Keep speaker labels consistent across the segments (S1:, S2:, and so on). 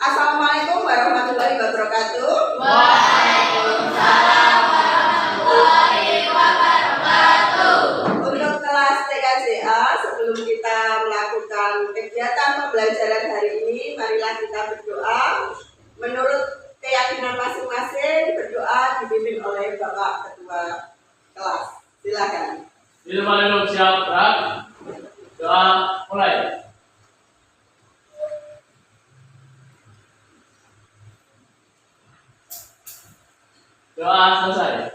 S1: Assalamualaikum warahmatullahi wabarakatuh.
S2: Waalaikumsalam warahmatullahi wabarakatuh.
S1: Untuk kelas TKJA, sebelum kita melakukan kegiatan pembelajaran hari ini, marilah kita berdoa. Menurut keyakinan masing-masing, berdoa dipimpin oleh Bapak Ketua kelas. Silakan.
S3: Bismillahirrahmanirrahim. Siap, gerak. Doa mulai. Doa selesai.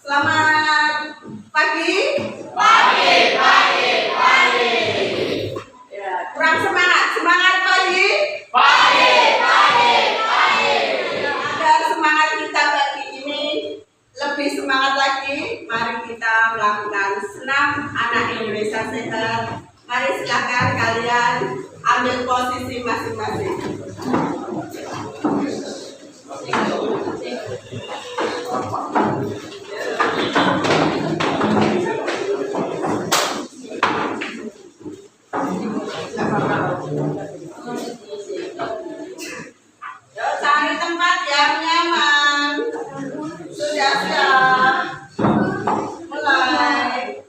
S1: Selamat pagi.
S2: Pagi.
S1: Ya, kurang semangat. Semangat pagi.
S2: Pagi.
S1: Agar semangat kita pagi ini lebih semangat lagi, mari kita melakukan senam anak Indonesia sehat. Mari silakan kalian ambil posisi masing-masing. Yuk, cari tempat yang nyaman. Sudah siap? Mulai.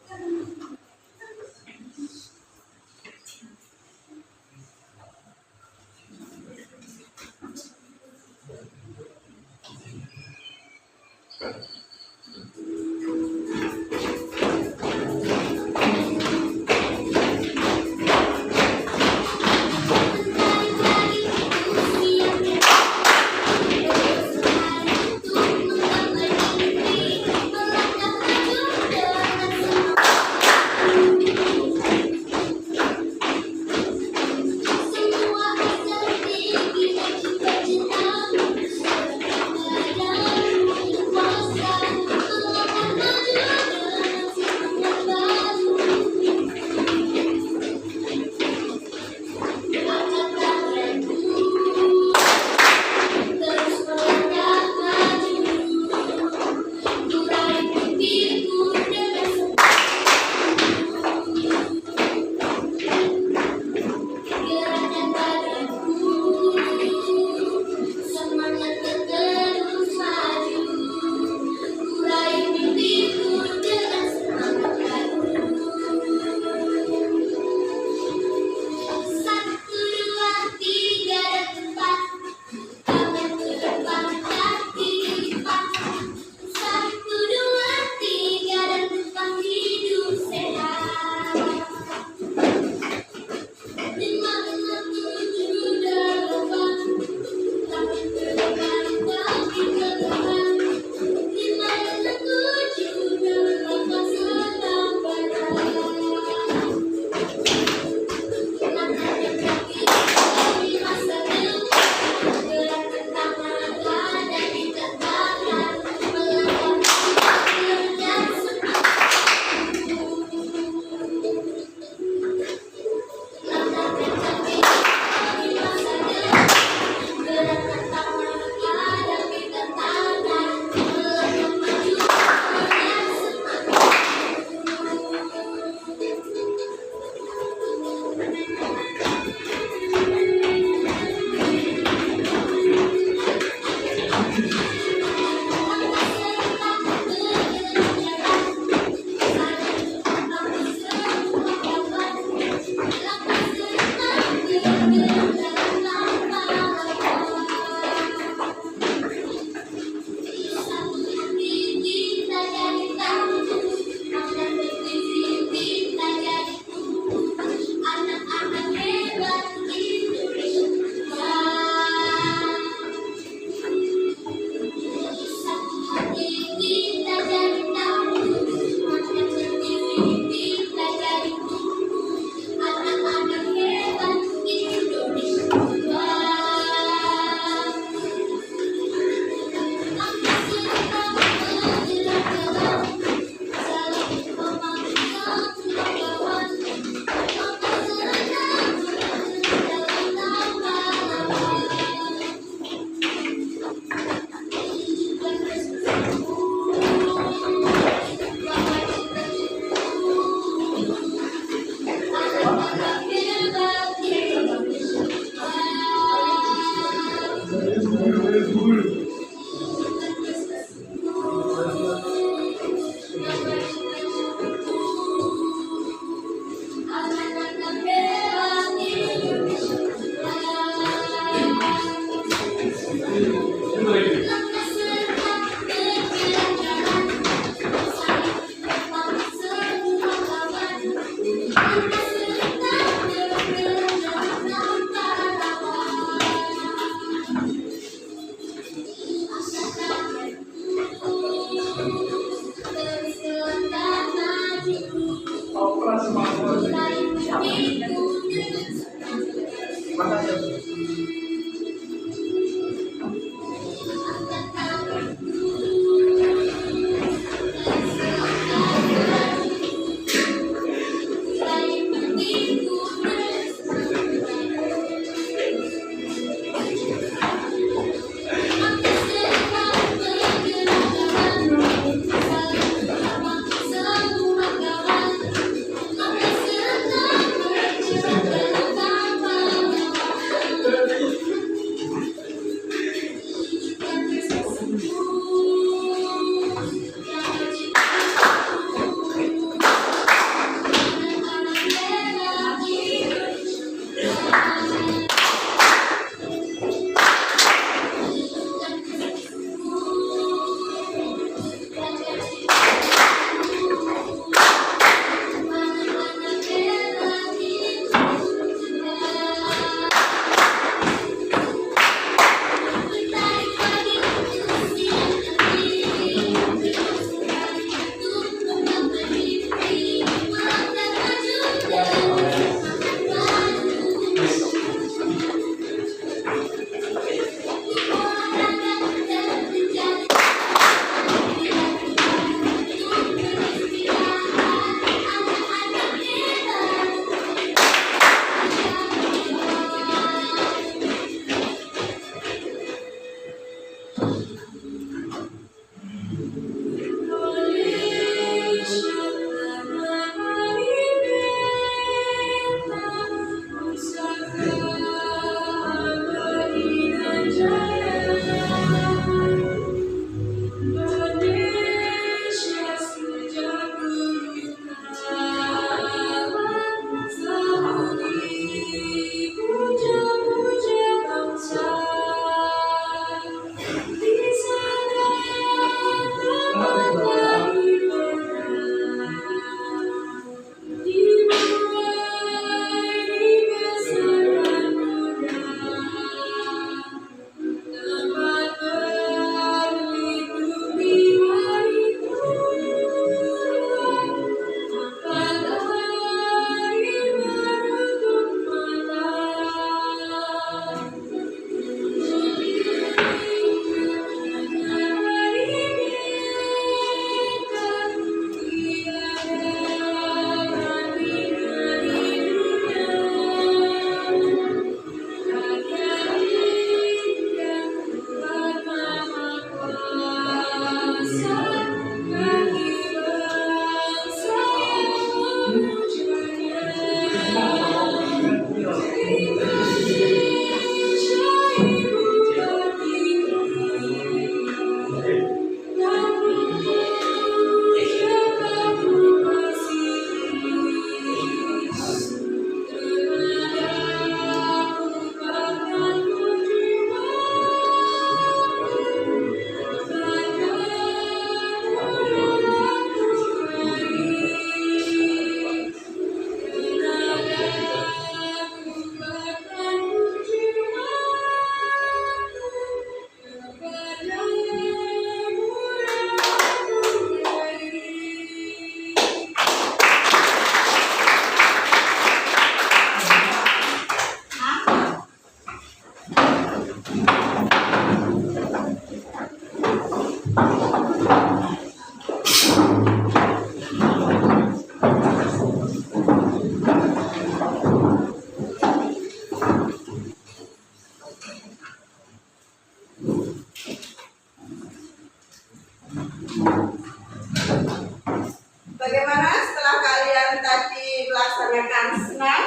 S1: Bagaimana setelah kalian tadi melaksanakan senam?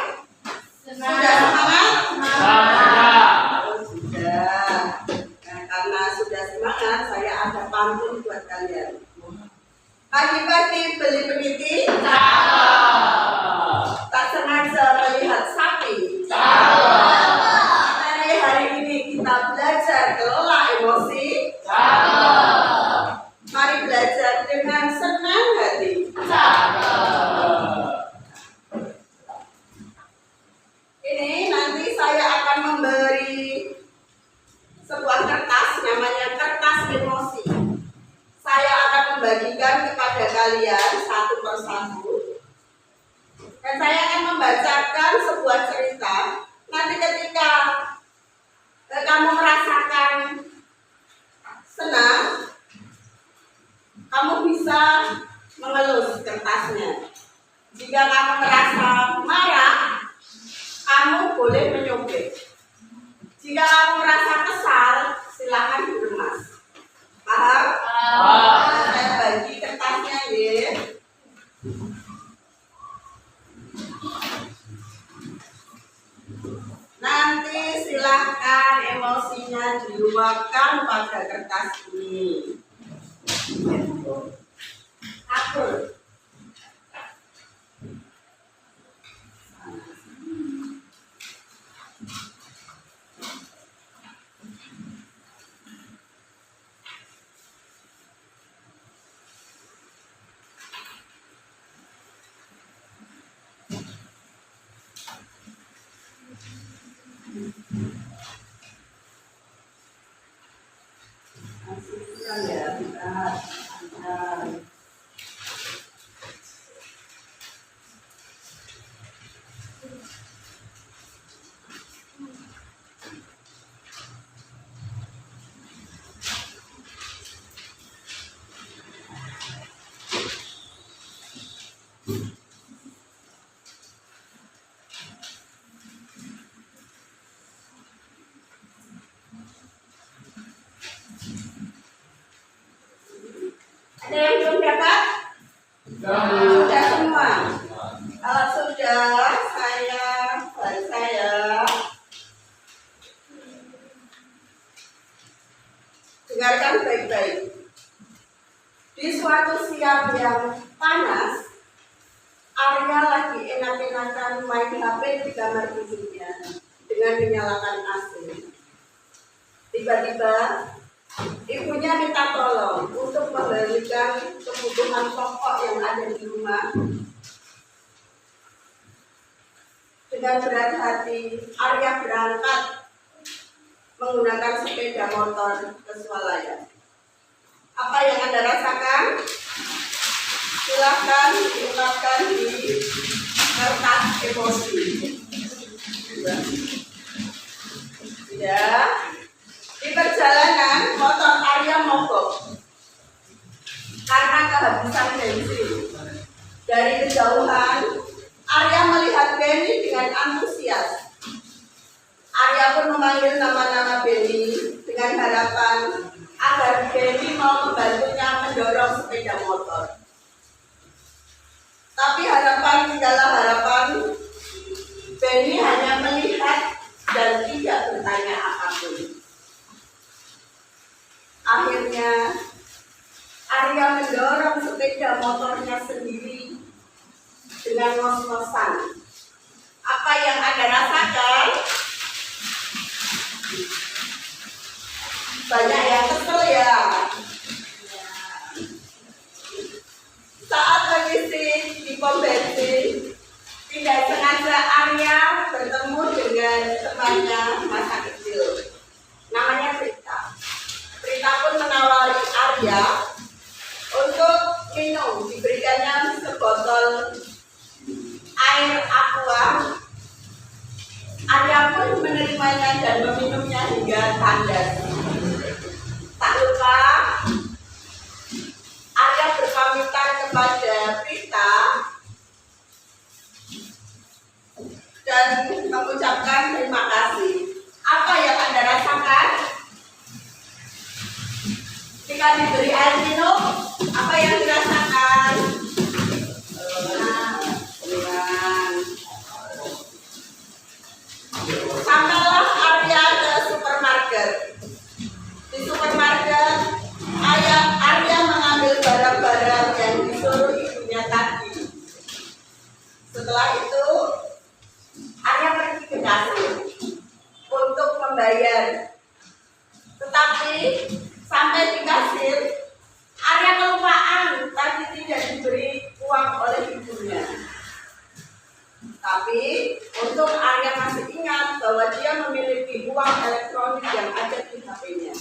S1: Sudah
S2: Senang.
S1: semangat?
S3: Semangat.
S1: Oh, sudah. Nah, karena sudah semangat, saya ada pantun buat kalian. Pagi-pagi beli peniti, tak sengaja melihat sapi. Hari ini kita belajar kelola emosi. Mari belajar dengan senang hati. Ini nanti saya akan memberi sebuah kertas, namanya kertas emosi. Saya akan membagikan kepada kalian Jika kamu merasa kesal, silakan dikemas. Paham?
S2: Paham.
S1: Saya bagi kertasnya ya. Nanti silahkan emosinya diluapkan pada kertas ini. Akur. Ya, bentar. Ada yang belum dapat? Sudah semua. Kalau sudah, saya dengarkan baik-baik. Di suatu siang yang panas, Arya lagi enak-enakan main HP di kamar tidurnya dengan menyalakan AC. Tiba-tiba ibunya minta tolong untuk memberikan kebutuhan pokok yang ada di rumah. Dengan berat hati, Arya berangkat menggunakan sepeda motor ke swalayan. Apa yang Anda rasakan? Silakan diungkapkan di kertas emosi. Ya. Di perjalanan, motor Arya mogok karena kehabisan bensin. Dari kejauhan, Arya melihat Benny dengan antusias. Arya pun memanggil nama-nama Benny dengan harapan agar Benny mau membantunya mendorong sepeda motor. Tapi harapan tidaklah harapan. Benny hanya melihat dan tidak bertanya apapun. Akhirnya Arya mendorong sepeda motornya sendiri dengan ngos-ngosan. Apa yang Anda rasakan? Banyak yang kesel ya. Saat mengisi di pom bensin, tidak sengaja Arya bertemu dengan temannya masa kecil. Namanya Prita. Prita pun menawari Arya untuk minum. Diberikannya sebotol air aqua. Arya pun menerimanya dan meminumnya hingga tandas. Tak lupa Arya berpamitan kepada Prita dan mengucapkan terima kasih. Apa yang Anda rasakan? Ketika diberi air minum, apa yang dirasakan? Sampailah Arya ke supermarket. Di supermarket, Arya mengambil barang-barang yang disuruh ibunya tadi. Setelah itu, Arya pergi ke kasir untuk membayar. Tetapi sampai di kasir, Arya kelupaan tadi tidak diberi uang oleh ibunya. Tapi untuk Arya masih ingat bahwa dia memiliki uang elektronik yang ada di HP-nya.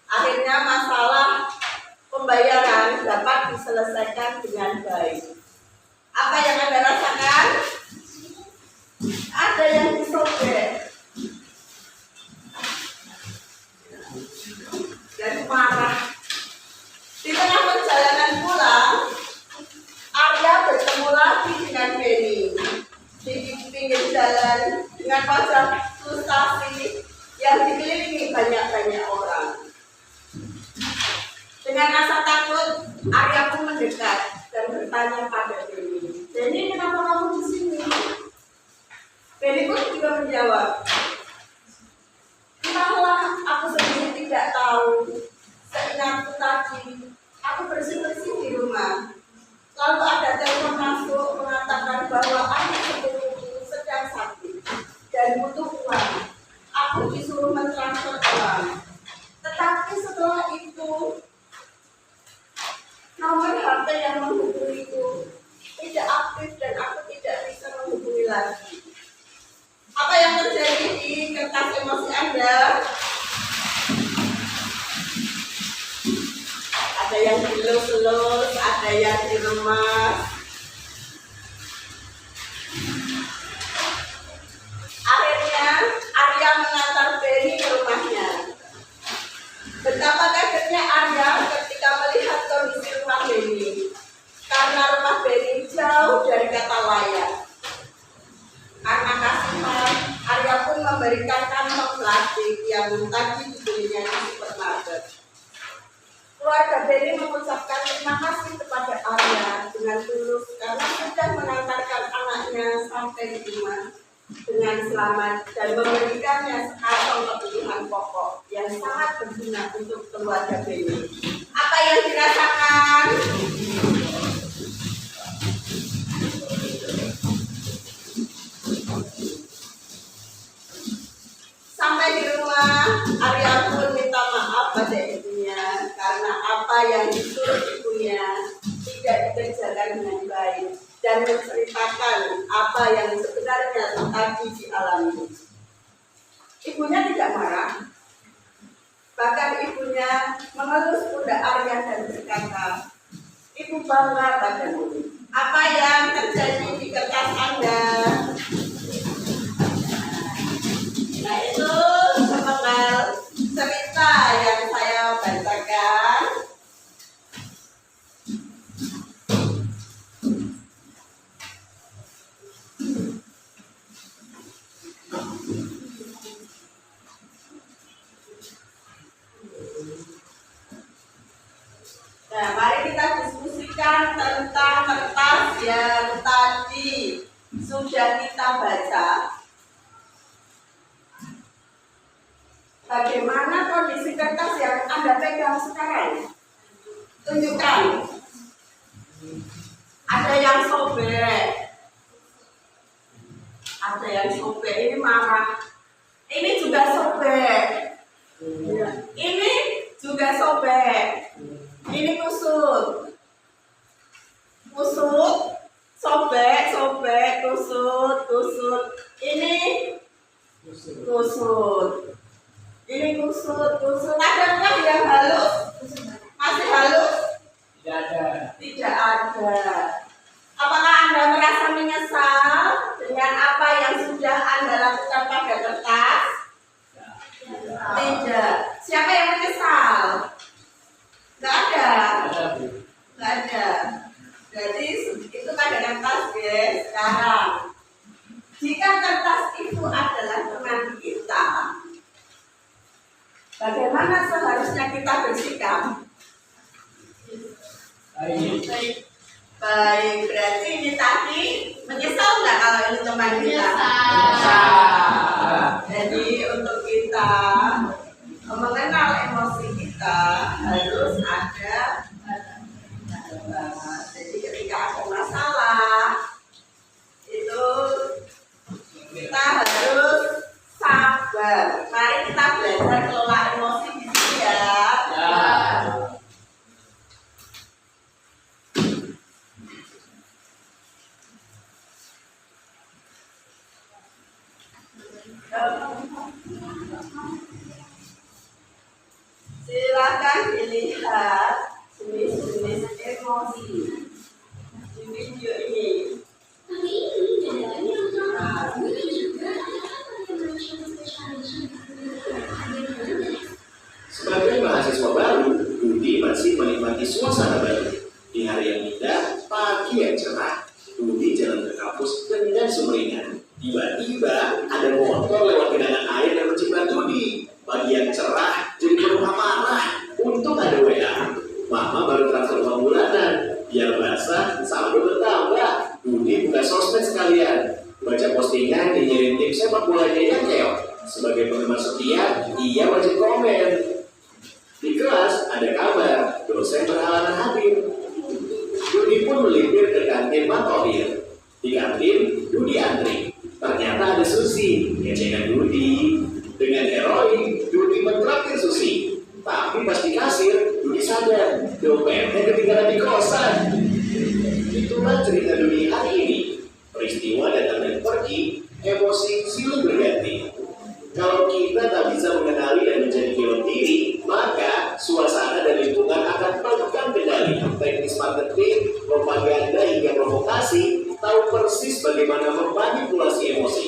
S1: Akhirnya masalah pembayaran dapat diselesaikan dengan baik. Apa yang Anda rasakan? Ada yang disobek dan marah. Di tengah perjalanan pulang, Arya bertemu lagi dengan Benny di pinggir jalan dengan wajah frustasi menjawab, entahlah, aku sendiri tidak tahu. Seingatku tadi, aku bersih-bersih di rumah. Lalu ada telepon masuk mengatakan bahwa anak sepupuku sedang sakit dan butuh uang. Aku disuruh mentransfer uang. Tetapi setelah itu, nomor HP yang menghubungiku tidak aktif dan aku tidak bisa menghubungi lagi. Apa yang terjadi di kertas emosi Anda? Ada yang dilus-lus, ada yang diremas. Akhirnya Arya mengantar Benny ke rumahnya. Betapa kagetnya Arya ketika melihat kondisi rumah Benny. Karena rumah Benny jauh dari kata layak. Karena kasihan, Arya pun memberikan kantong plastik yang tadi dibelinya di supermarket. Keluarga Benny mengucapkan terima kasih kepada Arya dengan tulus karena sudah mengantarkan anaknya sampai di rumah dengan selamat dan memberikannya sekantong kebutuhan pokok yang sangat berguna untuk keluarga Benny. Apa yang dirasakan? Sampai di rumah, Arya pun minta maaf pada ibunya karena apa yang disuruh ibunya tidak dikerjakan dengan baik dan menceritakan apa yang sebenarnya tadi dialami. Ibunya tidak marah, bahkan ibunya mengelus pundak Arya dan berkata, "Ibu bangga padamu. Apa yang terjadi di kertas Anda?" Nah, itu sepenggal cerita yang saya bacakan. Nah, mari kita diskusikan tentang kertas yang tadi sudah kita baca. Bagaimana kondisi kertas yang Anda pegang sekarang? Tunjukkan. Ada yang sobek. Ada yang sobek. Ini marah. Ini juga sobek. Ini juga sobek. Ini kusut. Kusut. Sobek, sobek, kusut, kusut. Ini kusut. Ini kusut. Adakah yang halus? Masih halus?
S3: Tidak ada.
S1: Tidak ada. Apakah Anda merasa menyesal dengan apa yang sudah Anda lakukan pada kertas? Tidak. Siapa yang menyesal? Tidak ada. Tidak ada. Jadi itu pada kertas, guys. Sekarang, jika kertas itu adalah teman kita, bagaimana seharusnya kita bersikap? Baik, berarti ini tadi menyesal nggak kalau ini teman kita?
S2: Menyesal.
S1: Jadi untuk kita mengenal emosi kita harus ada jadi ketika ada masalah itu kita harus sabar. Mari kita belajar kelola emosi di sini ya. Silakan dilihat jenis-jenis emosi di video ini.
S4: Sebagai mahasiswa baru, Budi masih menikmati suasana baru. Di hari yang indah, pagi yang cerah, Budi jalan ke kampus dengan sumringah. Tiba-tiba ada motor lewat genangan air dan menjebak Budi. Pagi yang cerah jadi penuh amarah. Untung ada WA. Mama baru transfer uang bulanan. Dia keok. Sebagai penggemar setia, ia wajib komen. Di kelas ada kabar, dosen berhalangan hadir. Dudi pun melipir ke kantin Matohir. Di kantin, Dudi antri. Ternyata ada Susi, ngecekan Dudi. Dengan heroik, Dudi mentraktir Susi. Tapi pas di kasir, Dudi sadar, dompetnya ketinggalan di kosan. Itulah cerita Dudi hari ini. Peristiwa datang dan pergi, emosi silih berganti. Kalau kita tak bisa mengenali dan menjadi pilot diri, maka suasana dan lingkungan akan pegang kendali. Teknis marketing, propaganda hingga provokasi tahu persis bagaimana memanipulasi emosi.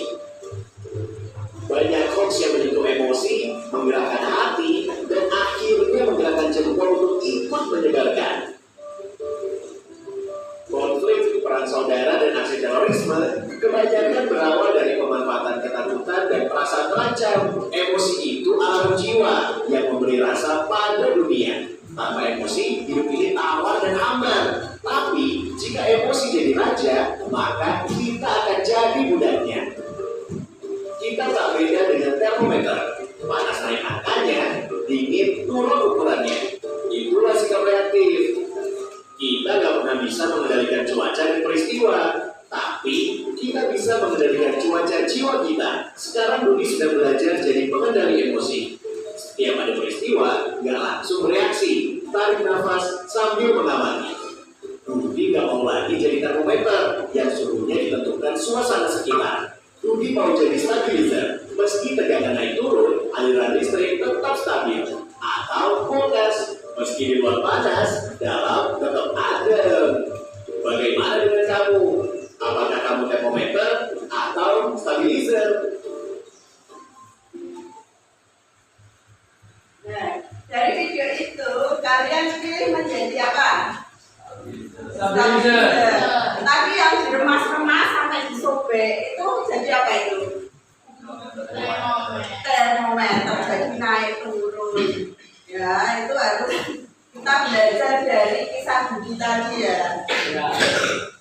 S4: Banyak hoax yang menyentuh emosi, menggerakkan hati, dan akhirnya menggerakkan jempol untuk ikut menyebarkan. Konflik, perang saudara, dan aksi terorisme kebanyakan berawal dari pemanfaatan ketakutan dan perasaan terancam. Emosi itu alarm jiwa yang memberi rasa pada dunia. Tanpa emosi, hidup ini tawar dan hambar. Tapi, jika emosi jadi raja, maka kita akan jadi budaknya. Kita tak beda dengan termometer. Panas naik angkanya, dingin turun ukurannya. Itulah sikap reaktif. Kita nggak pernah bisa mengendalikan cuaca dan peristiwa, tapi kita bisa mengendalikan cuaca jiwa kita. Sekarang Dudi sedang belajar jadi pengendali emosi. Setiap ada peristiwa, nggak langsung bereaksi, tarik nafas sambil mengamati. Dudi nggak mau lagi jadi termometer yang suhunya ditentukan suasana sekitar. Dudi mau jadi stabilizer, meski tegangan naik turun, aliran listrik tetap stabil. Atau kulkas, meski di luar panas, dalam tetap adem. Bagaimana dengan kamu? Apakah kamu termometer atau stabilizer?
S1: Nah, dari video itu kalian pilih menjadi apa?
S3: Stabilizer.
S1: Tadi yang diremas-remas sampai disobek itu jadi apa itu? Termometer, jadi naik turun. Ya, itu harus kita belajar dari kisah Budi tadi ya.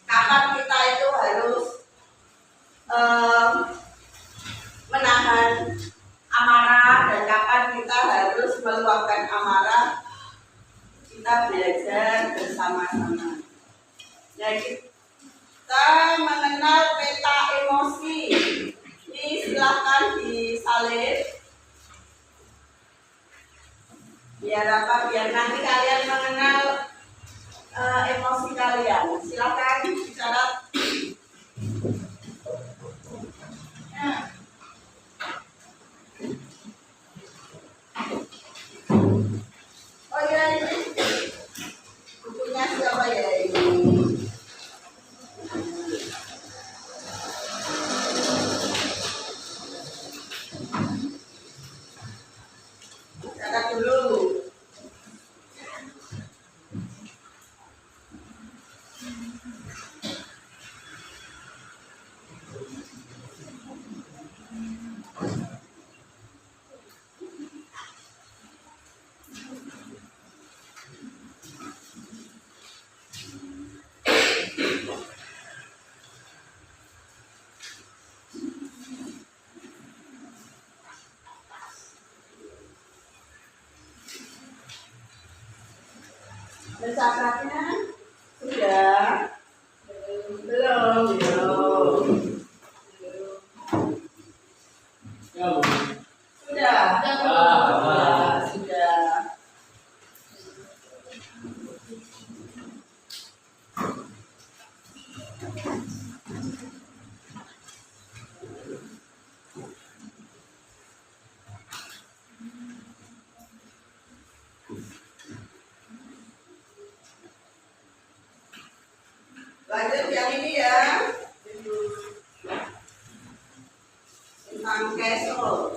S1: Kapan kita itu harus menahan amarah dan kapan kita harus meluapkan amarah. Kita belajar bersama-sama. Ya, kita mengenal peta emosi. Ini silahkan disalin. Biar apa? Biar nanti kalian mengenal emosi kalian. Silakan bicara. Oh ya, ini bukunya siapa ya ini? Catat dulu. Mencatatnya sudah belum sudah sudah. Lanjut yang ini ya, tentang kesel.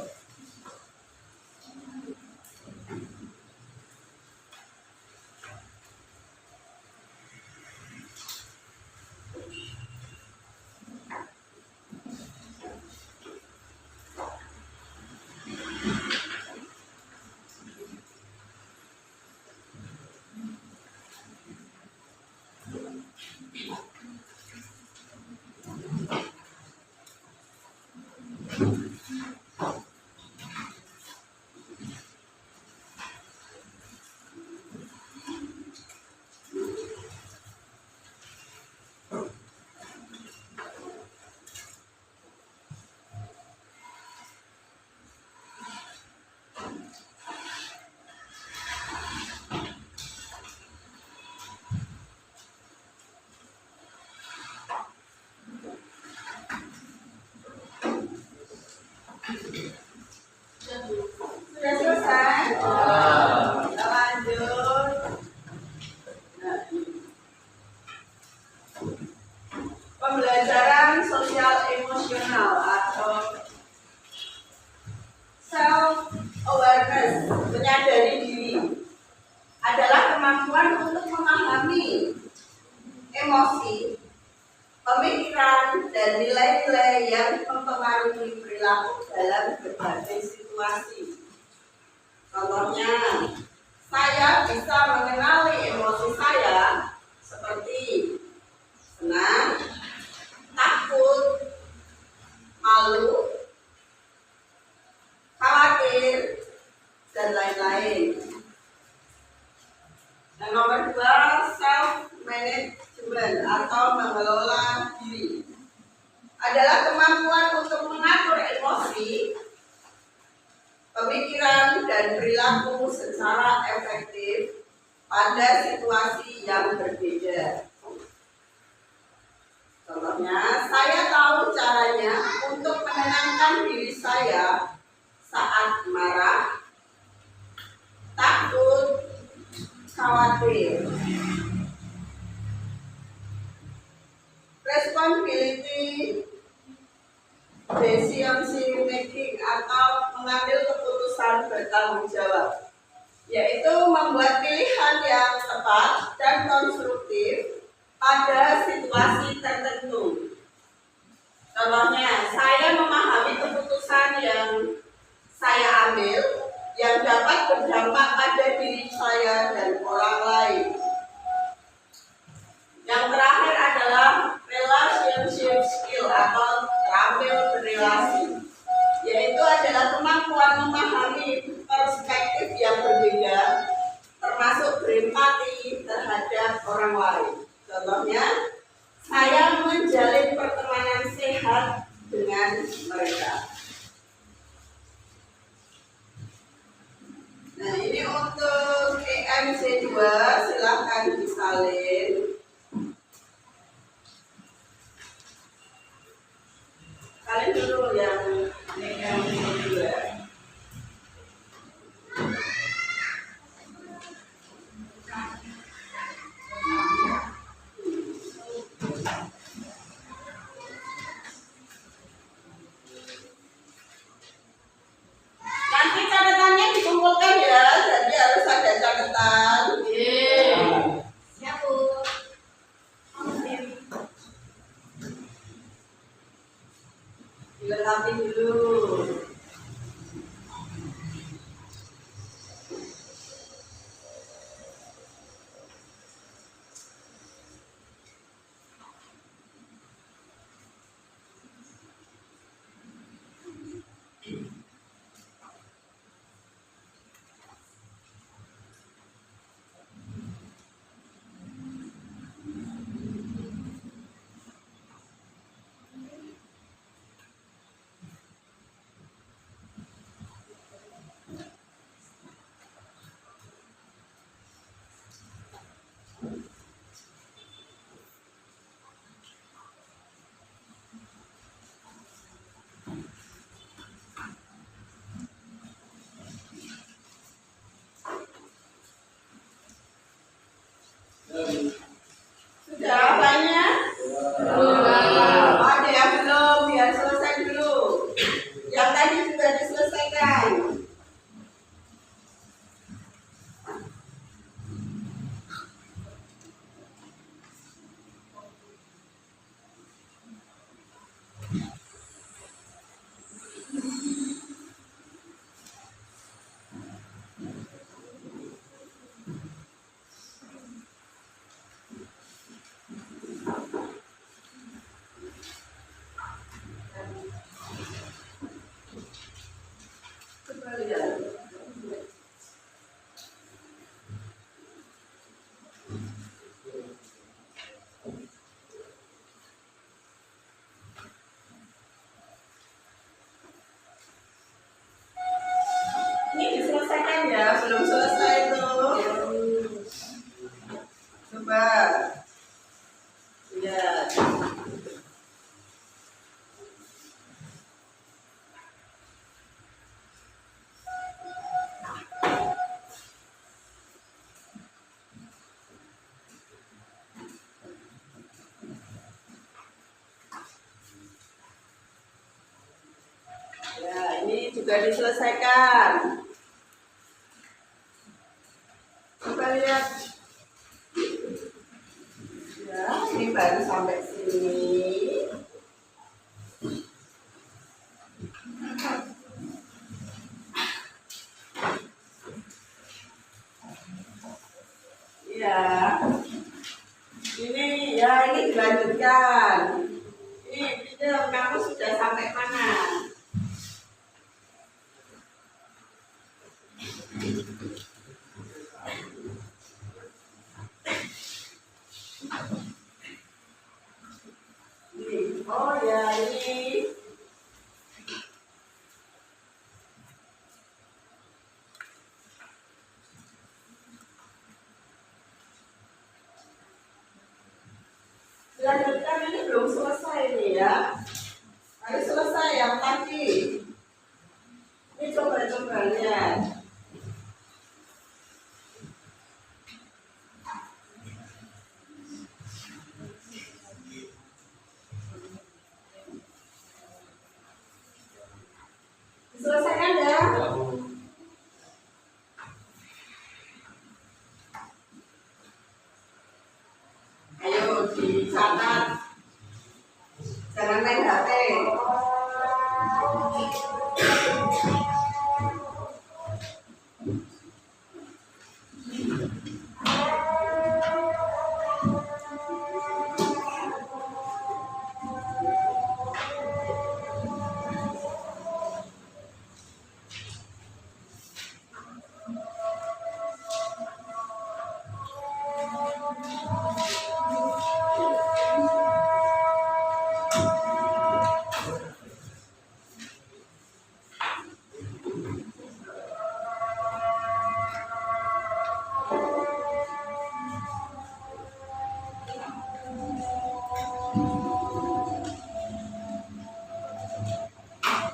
S1: self awareness, menyadari diri, adalah kemampuan untuk memahami emosi, pemikiran, dan nilai-nilai yang mempengaruhi perilaku dalam berbagai situasi. Contohnya, saya bisa mengenali emosi saya seperti senang, takut, malu, khawatir, dan lain-lain. Dan nomor 2, self management atau mengelola diri adalah kemampuan untuk mengatur emosi, pemikiran, dan perilaku secara efektif pada situasi yang berbeda. Contohnya, saya tahu caranya untuk menenangkan diri saya saat marah, takut, khawatir. Responsibility decision making atau mengambil keputusan bertanggung jawab, yaitu membuat pilihan yang tepat dan konstruktif pada situasi tertentu. Contohnya, saya memahami keputusan yang saya ambil yang dapat berdampak pada diri saya dan orang lain. Yang terakhir adalah relationship skill atau terampil berrelasi, yaitu adalah kemampuan memahami perspektif yang berbeda, termasuk berempati terhadap orang lain. Contohnya, saya menjalin pertemanan sehat dengan mereka. Nah, ini untuk EMC 2, silahkan disalin. Salin dulu yang EMC 2. Nanti catatannya dikumpulkan ya, jadi harus ada catatan. Siap, Bu. Dilengkapi dulu. Sudah banyak? Ada yang belum, biar selesai dulu. Yang tadi sudah diselesaikan. Ini diselesaikan ya, belum selesai tuh. Coba lihat. Ya, ini juga sudah diselesaikan. Coba lihat. Ya, ini baru sampai sini. Ya, ini dilanjutkan. Ini video kamu sudah sampai mana? Oh ya, ini dilanjutkan, ini belum selesai nih ya. Harus selesai yang tadi. Ini coba lihat. Selesaikan ya. Ayo dicatat. Jangan main HP.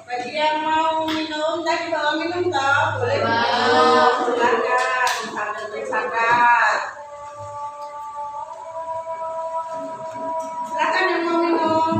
S1: Bagi yang mau minum, tadi bawa minum toh, boleh minum. Silakan, sambil bersakat. Silakan yang mau minum.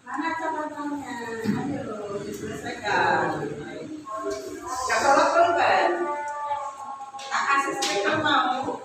S1: Mana catatannya? Ayo diselesaikan. Gak tolak pulpen. Tak kasih stiker mau.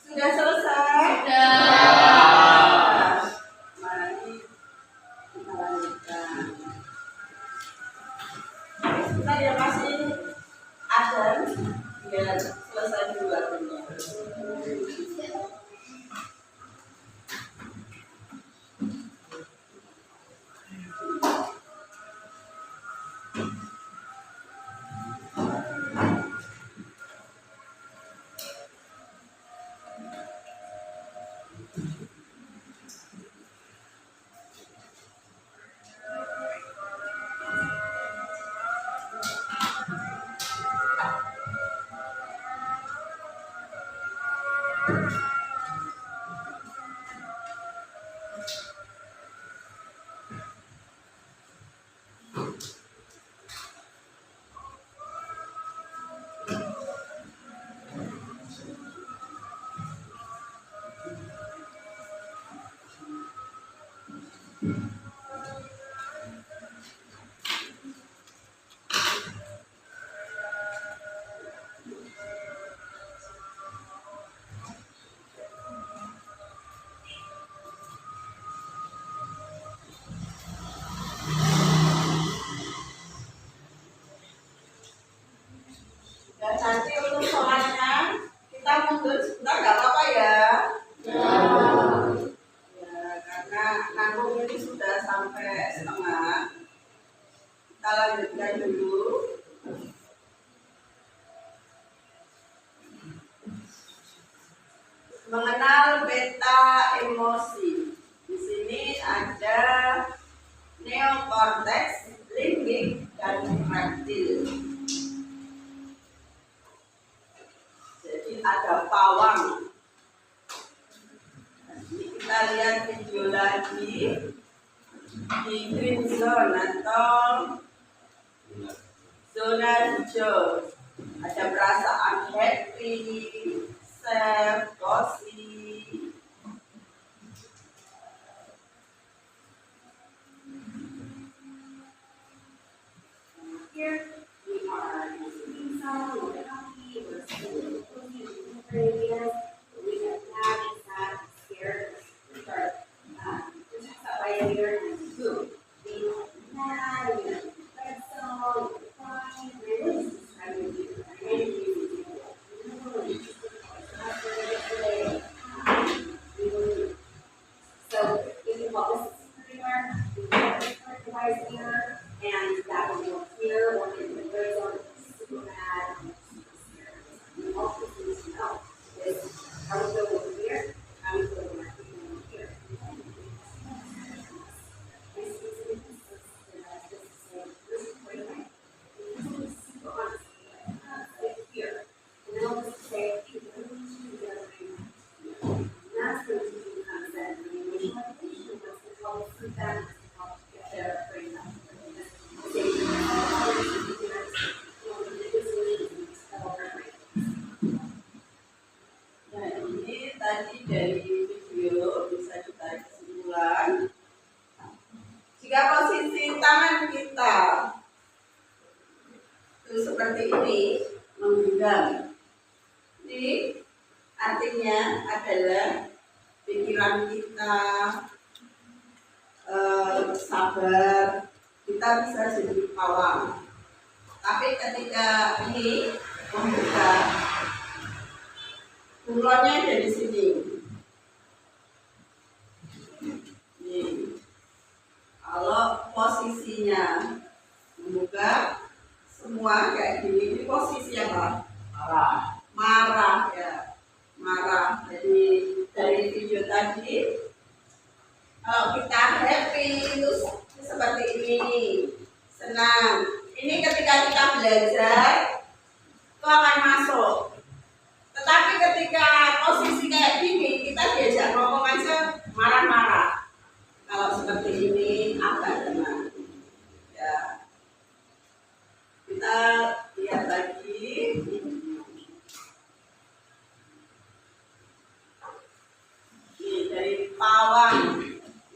S1: Sudah selesai?
S2: Sudah.
S1: Mari kita lanjutkan. Kita dia masih ada biar selesai dulu artinya. Dan nanti untuk sholatnya kita mundur sebentar nggak apa-apa ya. Ya, karena nanggung ini sudah sampai setengah. Kita lanjutkan dulu. Mengenal beta emosi. Di sini ada neokortex, limbik, dan reptil. Jadi ada pawang. Ini kita lihat video lagi di green zone atau zona hijau. Ada perasaan happy, safe, cozy.
S5: Here we are in a sleeping zone, we're happy, we're sleeping, areas, we have that, sad, scared, start, just that right here, and boom, we have mad, we have red zone, we're crying, really just describing you, I'm ready to use the example. So if you want this anywhere, you can put the device here, and that will go here, or in the red zone, super mad, super scared. You also need to know is how we go over here, how we go over here. Here. And then I'll just say, hey, what do we do together? And that's going to be kind of that emotional regulation, what's going to help through that, what's going to help get their brain up.
S1: Nah, ini tadi dari video bisa ditarik kesimpulan. Jika posisi tangan kita itu seperti ini, menggenggam. Ini artinya adalah pikiran kita sabar, kita bisa jadi pawang. Tapi ketika ini membuka, bunglonnya ada di sini. Nih. Kalau posisinya membuka semua kayak gini, ini posisi apa? Marah ya, marah. Jadi dari video tadi, kalau kita happy itu seperti ini, senang. Ini ketika kita belajar itu akan masuk. Tetapi ketika posisi kayak gini, kita diajak ngomong aja marah-marah. Kalau seperti ini agak tenang. Ya. Kita lihat lagi. Ini dari pawang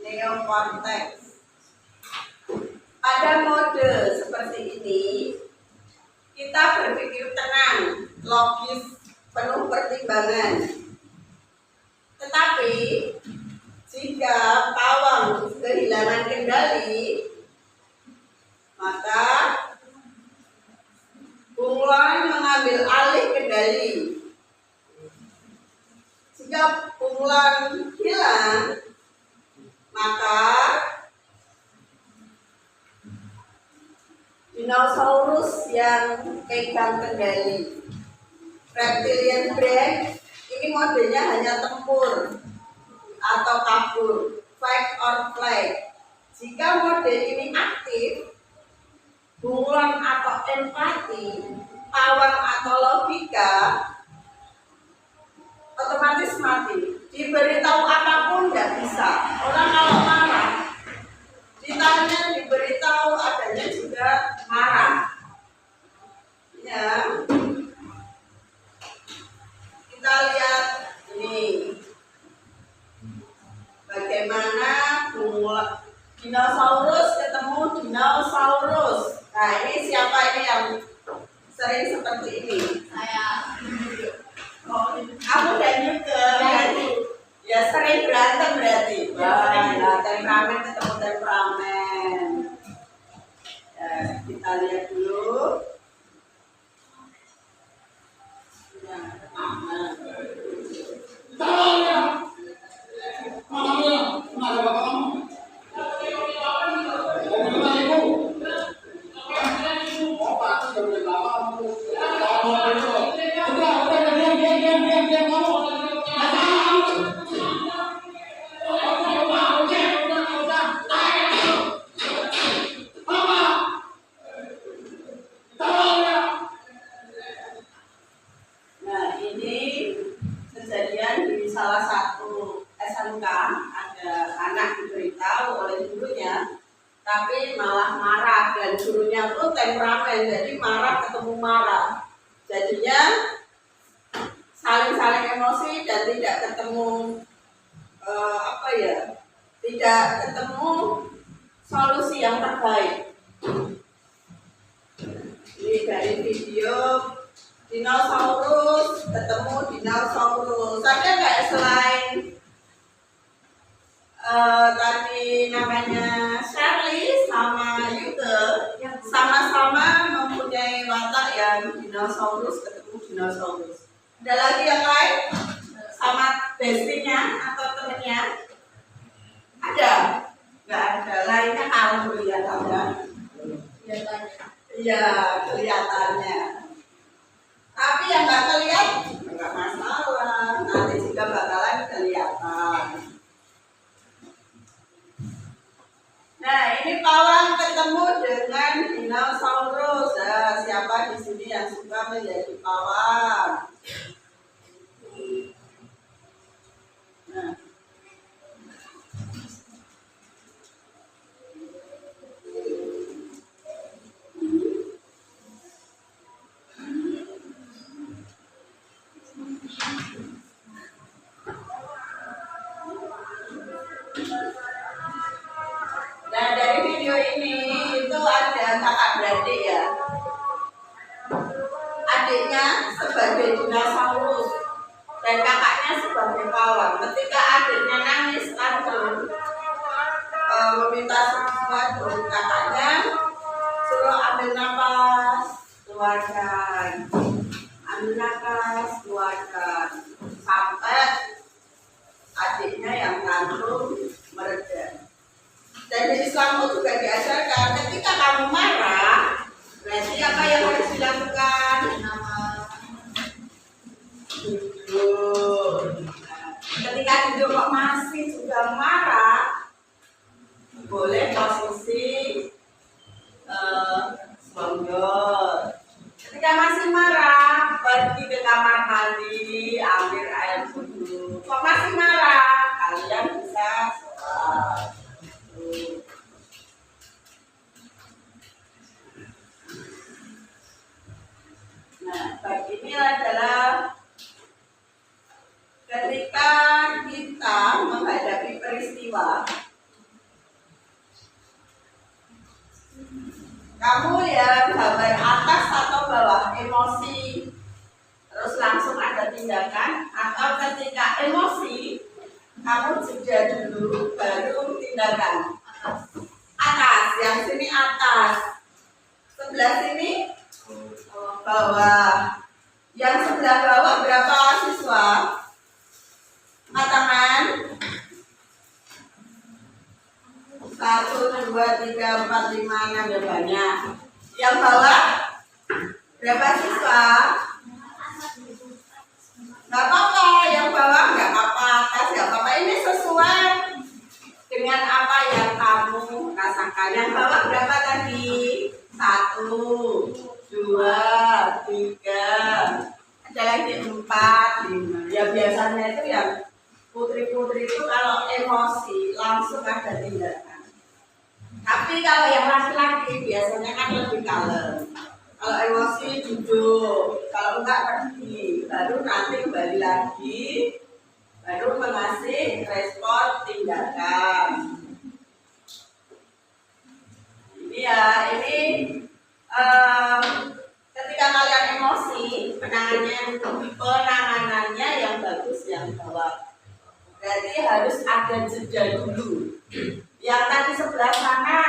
S1: neokortex. Pada mode seperti ini, kita berpikir tenang, logis, penuh pertimbangan. Tetapi jika pawang kehilangan kendali, maka bunglon mengambil alih kendali. Jika bunglon hilang, maka dinosaurus yang pegang kendali. Reptilian brain ini modenya hanya tempur atau kabur, fight or flight. Jika mode ini aktif, bunglon atau empati, pawang atau logika, otomatis mati. Diberitahu apapun nggak bisa. Orang kalau marah, ditanya diberitahu adanya juga marah. Ya, kita lihat ini bagaimana bunglon dinosaurus ketemu dinosaurus. Nah, ini siapa ini yang sering seperti ini?
S2: Saya.
S1: Oh, kamu dan juga ya sering berantem berarti. Wah, temperamen ketemu temperamen. Ya, kita lihat dulu. Ya, nah, ini kejadian di salah satu SMK, ada anak diberitahu oleh gurunya, tapi malah marah, dan gurunya pun temperamen, jadi marah ketemu marah. Jadinya saling emosi dan tidak ketemu tidak ketemu solusi yang terbaik. Ini dari video dinosaurus ketemu dinosaurus. Ada nggak selain tadi namanya Shirley sama Yuke yang sama-sama mempunyai watak yang dinosaurus ketemu dinosaurus? Ada lagi yang lain sama bestinya atau temennya? Ada? Nggak ada. Lainnya kalau lihat ada. Iya, kelihatannya. Tapi yang nggak terlihat nggak masalah. Nanti juga bakalan kelihatan. Nah, ini pawang ketemu dengan dinosaurus. Nah, siapa di sini yang suka menjadi pawang? Nah. Nah, dari video ini itu ada kakak beradik ya. Adiknya sebagai dinosaurus dan kakaknya sebagai pawang. Ketika adiknya nangis tantrum, meminta sesuatu, kakaknya suruh ambil nafas, keluarkan, ambil nafas, keluarkan, sampai adiknya yang tantrum mereda. Dan di Islam juga diajarkan ketika kamu marah, berarti apa yang harus dilakukan? Duduk. Ketika duduk kok masih juga marah, boleh posisi selonjor. Ketika masih marah, pergi ke kamar mandi, ambil air wudhu. Kok masih marah, kalian bisa sholat. Nah, bab ini adalah ketika kita menghadapi peristiwa, kamu ya gambar atas atau bawah emosi, terus langsung ada bertindakan, atau ketika emosi kamu jeda dulu baru tindakan. Atas, yang sini atas, sebelah sini bawah. Yang sebelah bawah berapa siswa? Angkat tangan. 1, 2, 3, 4, 5, 6, ya banyak. Yang bawah berapa siswa? Nggak apa-apa, yang bawah nggak apa-apa, atas nggak apa-apa. Ini sesuai dengan apa yang kamu rasakan. Yang bawah berapa tadi? 1, 2, 3, ada lagi 4, 5. Ya biasanya itu yang putri-putri itu kalau emosi langsung ada tindakan. Tapi kalau yang laki-laki biasanya kan lebih kalem. Kalau emosi duduk, kalau enggak pergi, baru nanti kembali lagi, baru mengasih respon tindakan. Ini ya, ini ketika kalian emosi, penanganannya yang bagus yang bawah. Berarti harus ada jeda dulu. Yang tadi sebelah sana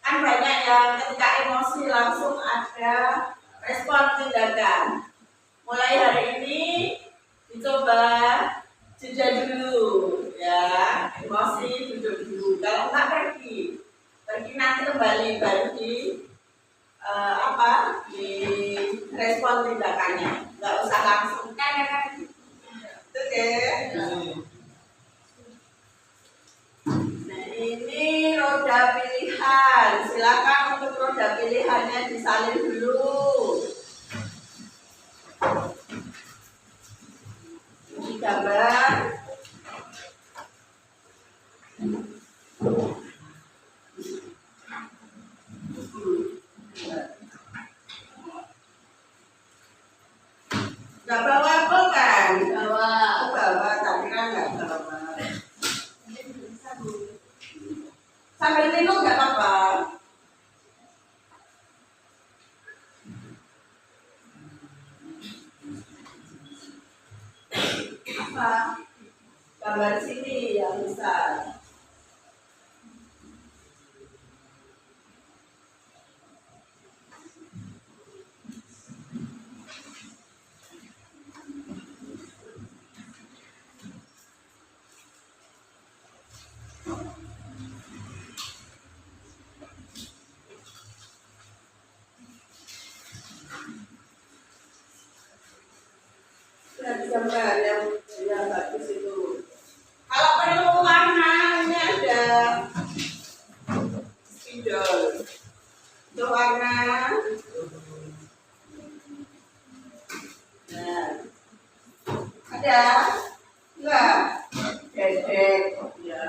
S1: kan banyak yang ketika emosi langsung ada respon tindakan. Mulai hari ini dicoba jeda dulu, ya, emosi duduk dulu. Kalau enggak pergi nanti kembali baru di di respon tindakannya. Enggak usah langsung kan. Oke. Nah, ini roda pilihan. Silakan untuk roda pilihannya disalin dulu. Ini gambar. Nggak bawa bukan? Bawa, tapi kan nggak bawa. Sambil minum nggak apa-apa. Apa? Gambar sini yang besar. Gambar yang bagus itu. Kalau perlu warna ini ada spidol. Untuk warna. Nah, ada enggak? Dedek, ya.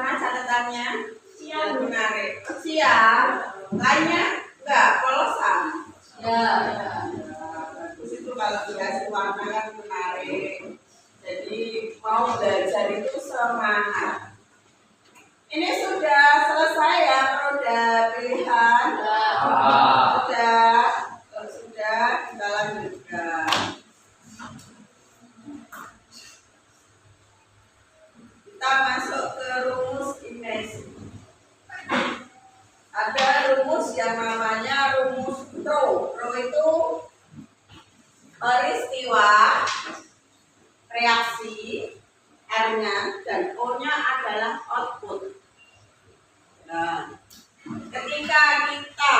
S1: mana catatannya? Siap, menarik. Siap. Lainnya enggak, polosan.
S2: Ya.
S1: Bagus itu kalau dikasih warna kan menarik. Jadi mau belajar itu semangat. Ini sudah selesai ya roda pilihan. Sudah, kalau sudah kita lanjutkan. Kita masuk ke rumus image. Ada rumus yang namanya rumus Pro. Pro itu peristiwa, reaksi, R-nya dan O-nya adalah output. Nah, ketika kita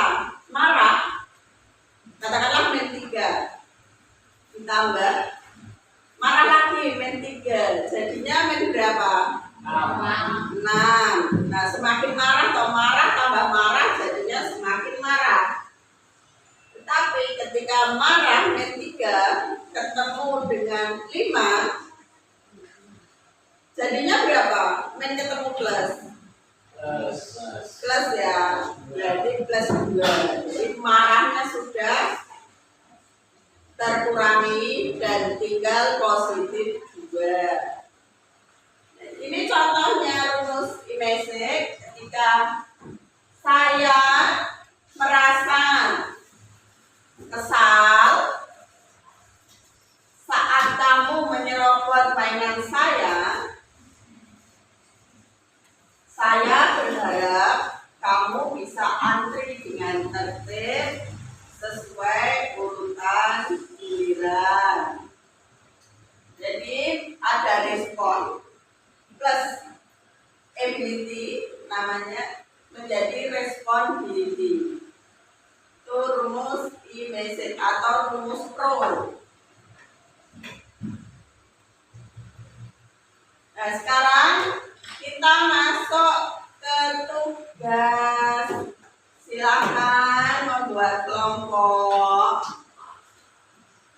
S1: marah, katakanlah min 3, ditambah marah lagi min 3, jadinya min berapa? 6. Nah, semakin marah atau marah tambah marah jadinya semakin marah. Tetapi ketika marah min 3 ketemu dengan 5, jadinya berapa? Min ketemu plus. Plus ya, berarti plus 2. Jadi marahnya sudah terkurangi dan tinggal positif 2. Nah, ini contohnya rumus image ketika saya merasa kesal saat kamu menyerobot mainan saya berharap kamu bisa antri dengan tertib sesuai urutan giliran. Jadi ada respon plus ability namanya menjadi responsibility. Itu rumus image atau rumus Pro. Nah, sekarang kita masuk ke tugas. Silakan membuat kelompok.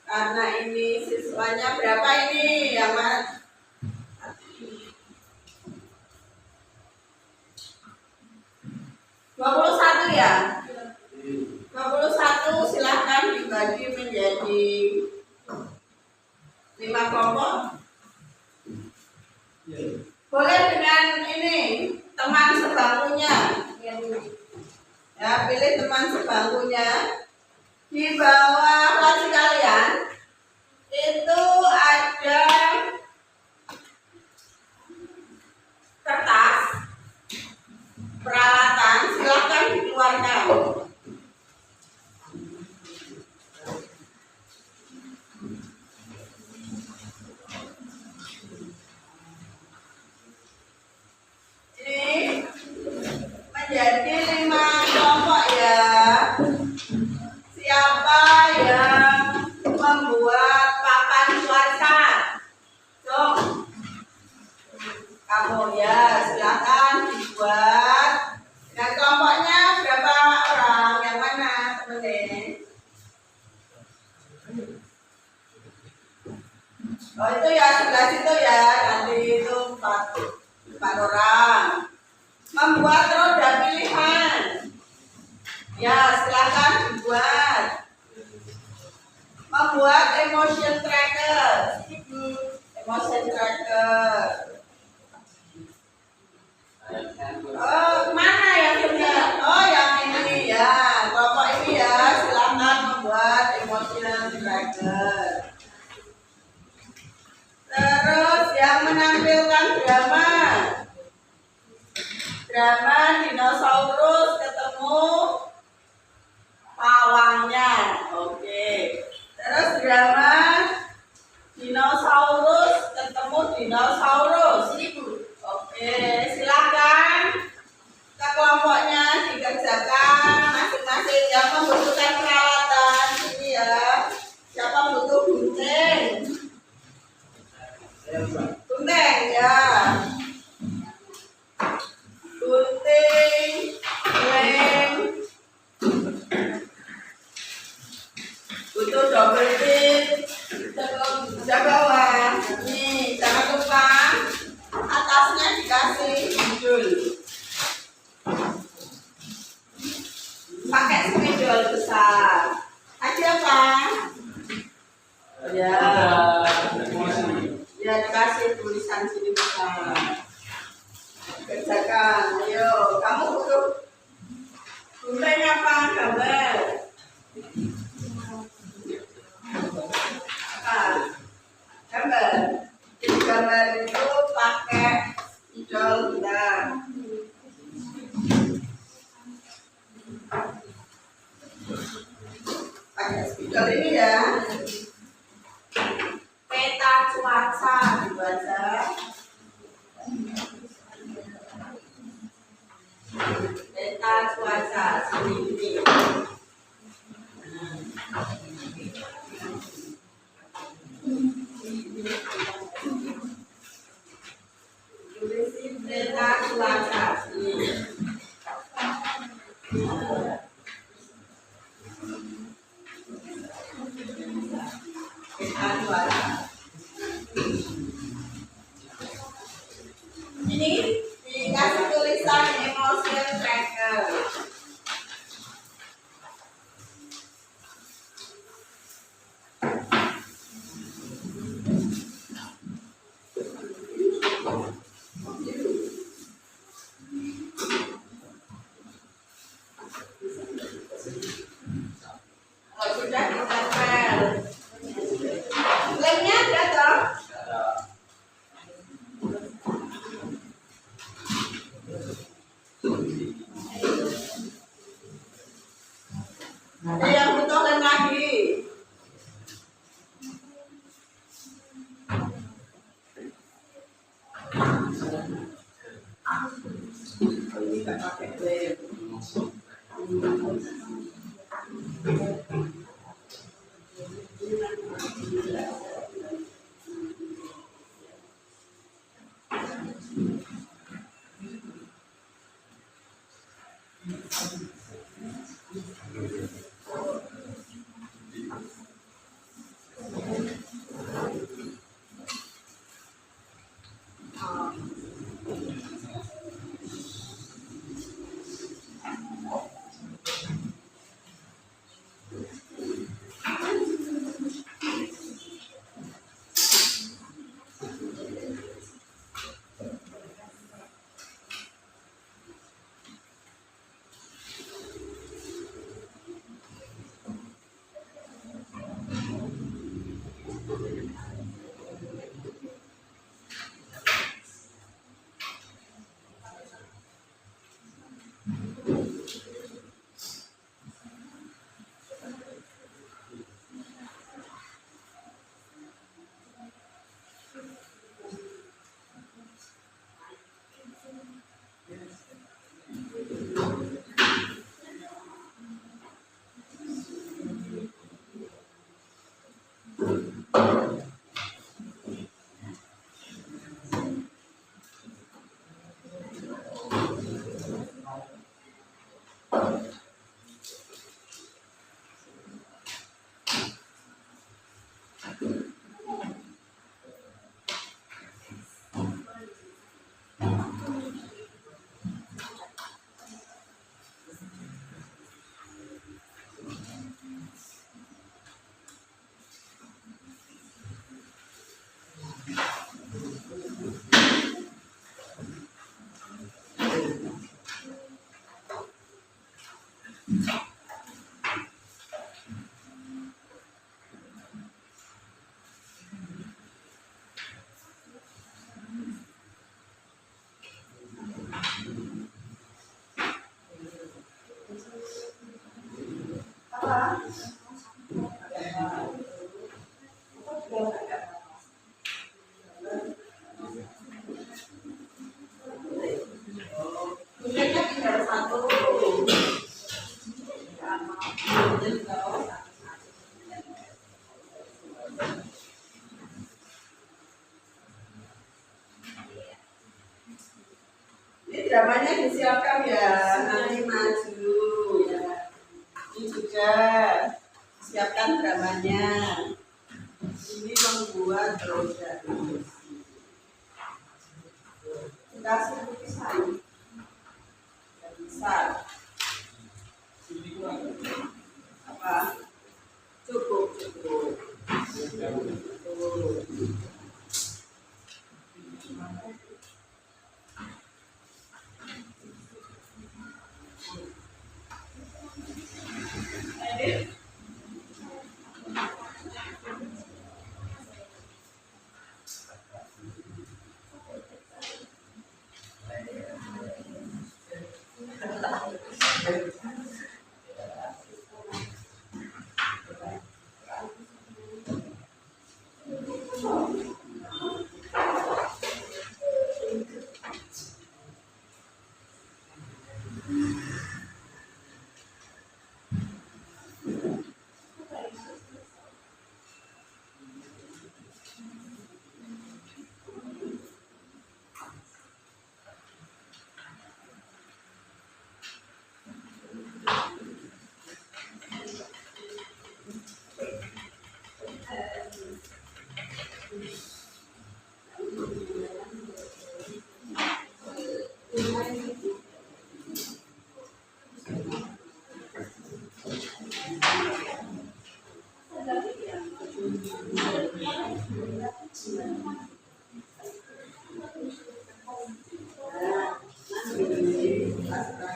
S1: Karena ini siswanya berapa ini? Yang mana? 21 ya? 21 silakan dibagi menjadi 5 kelompok. Boleh dengan ini teman sebangkunya. Ya, pilih teman sebangkunya. Di bawah kelas kalian itu ada kertas peralatan, silakan dikeluarkan. Ini menjadi 5 kelompok ya. Siapa yang membuat papan cuaca? Dong, kamu ya, silakan dibuat. Nah, kelompoknya berapa orang? Yang mana teman-teman? Oh, itu ya sebelah situ ya. Nanti itu 4 orang. Membuat roda pilihan. Ya, silakan dibuat. Membuat emotion tracker. Emotion tracker. Oh, mana yang punya? Oh, yang ini ya. Kelompok ini ya, silakan membuat emotion tracker. Terus yang menampilkan drama. Drama dinosaurus ketemu pawangnya. Oke. Terus drama dinosaurus ketemu dinosaurus. Oke, silakan ke kelompoknya dikerjakan masing-masing yang membutuhkan peralatan ini ya. Siapa butuh gunting? Gunting ya. Gunting, lem, butuh double tip, jaga bawah. Nih, jangan lupa Kali ini ya. Peta cuaca dibaca. Peta cuaca ini. Peta cuaca ini. Peta cuaca. Ini dikasih tulisan emotion tracker. Kalau sudah ditempel, lemnya ada toh? Ada yang butuh lem lagi? Ini nggak pakai lem. Bunganya tinggal satu. Ini dramanya disiapkan ya, nanti maju ya. Ini juga siapkan dramanya. Ini membuat brosur. Kasih lukisan. Besar. Apa? Cukup. Ya.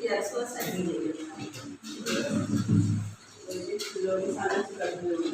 S1: Ya selesai. Jadi belum sana juga belum.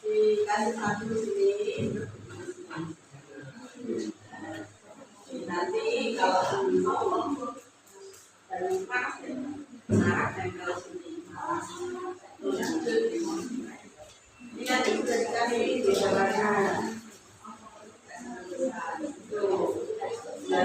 S1: Dikasih satu sini. Nanti kalau mau dan pas nah tempel sini. Ini nanti sudah dikasih di dalamnya. Tuh, ya.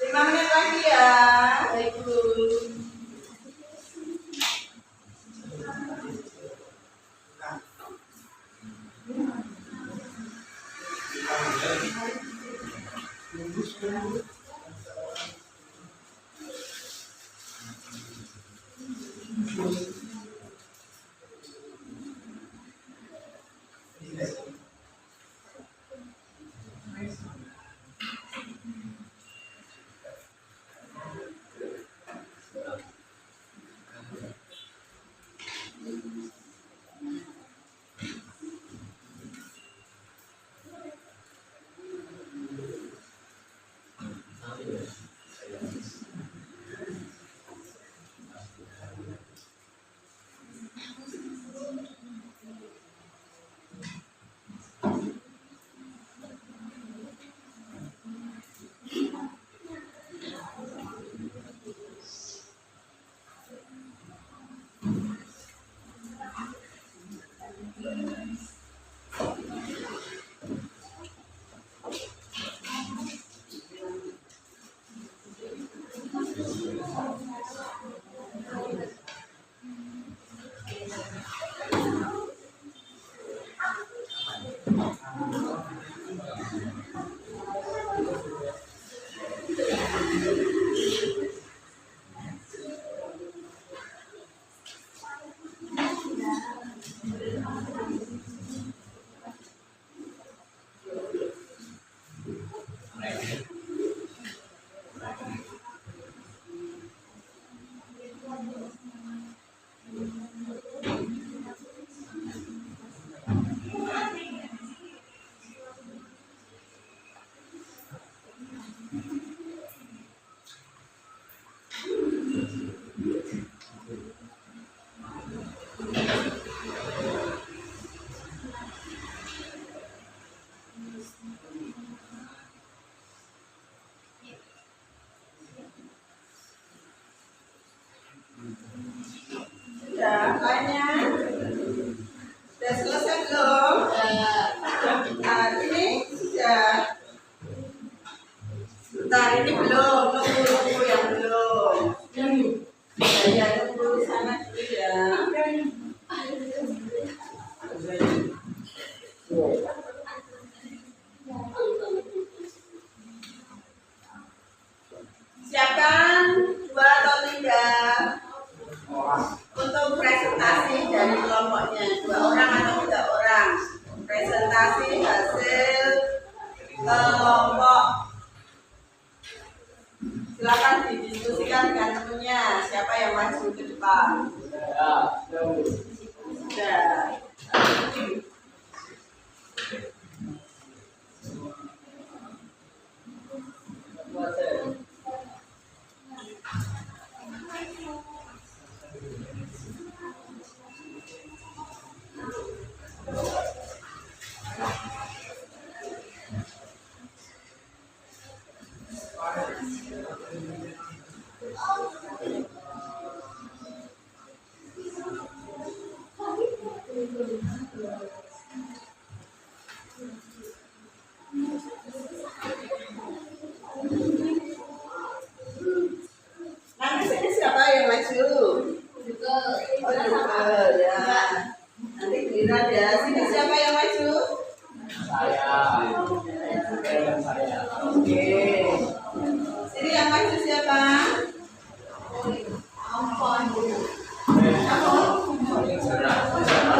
S1: Lima menit lagi ya, Ibu. Sudah, lainnya sudah selesai belum? Nah, ini sudah. Bentar, ini belum. Nunggu yang belum. Ya, tunggu di sana dulu ya. Siapkan 2 atau 3 untuk presentasi dari kelompoknya, 2 orang atau 3 orang. Presentasi hasil kelompok. Silakan didiskusikan dengan temannya. Siapa yang maju ke depan? Sudah. Oke. Sini yang maju siapa?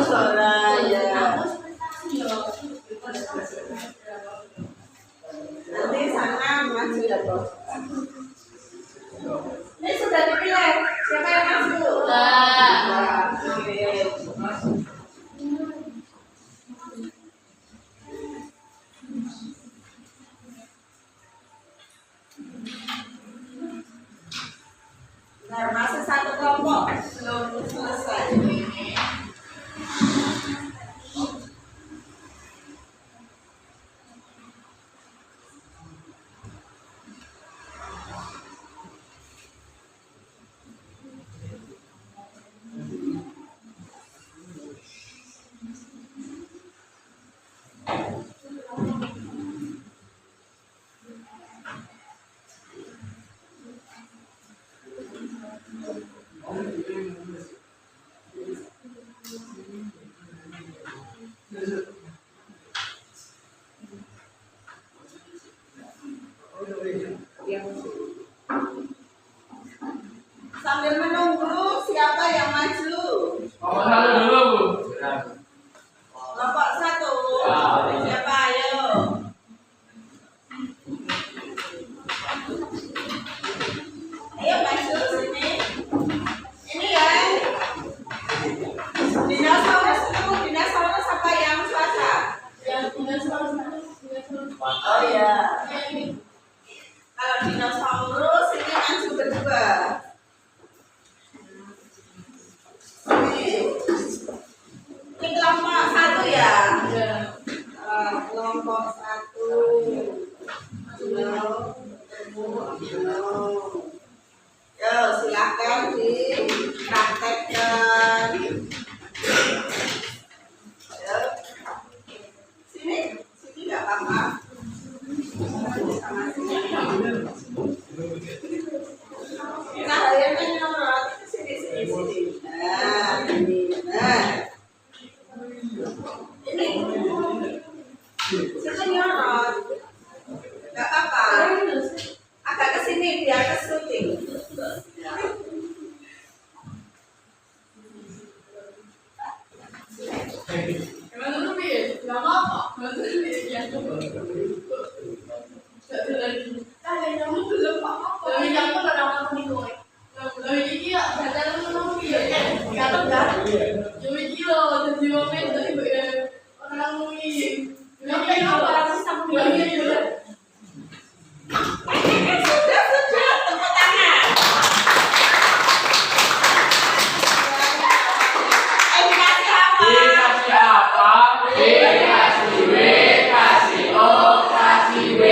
S1: Soraya. Nanti sana maju ya, Bos. Ini sudah dipilih. Siapa yang maju? Oke. Nah, masih satu kelompok belum selesai. Sambil menunggu siapa yang maju?
S3: Nomor 1 dulu, Bu.
S1: Kelompok 1. Siapa? Ayo. Ayo maju sini. Ini ya. Dinosaurus itu dinosaurus apa yang cuaca? Oh ya. Kalau dinosaurus ini maju berdua. Ini kelompok 1 ya? Kelompok 1. Yo, silakan dipraktekkan. Yo. Sini nggak apa-apa. Sama sini. Cahayanya nyorot. Sini. Nah, ini. Nah. Ini. Sini nyorot. Nggak apa-apa. Agak ke sini biar ke syuting. Sudah, tepuk tangan. Dikasih apa?
S3: Dikasih apa? Dikasih W, kasih O, kasih W.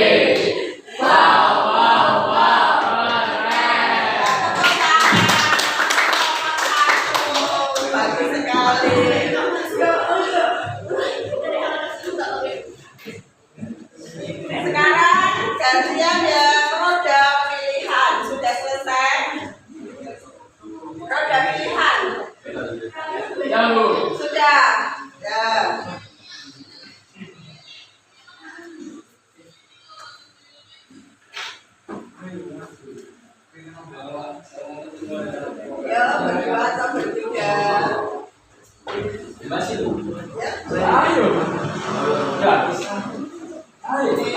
S3: Wow, keren.
S1: Tepuk tangan. Bagus sekali. Sekarang gantian ya roda pilihan. Sudah selesai? Roda pilihan.
S3: Ya, Bu.
S1: Sudah. Ya. Ya, berdua atau bertiga?
S3: Masih, Bu.
S1: Ya.
S3: Ayo. Ya. Ayo.
S1: Ya.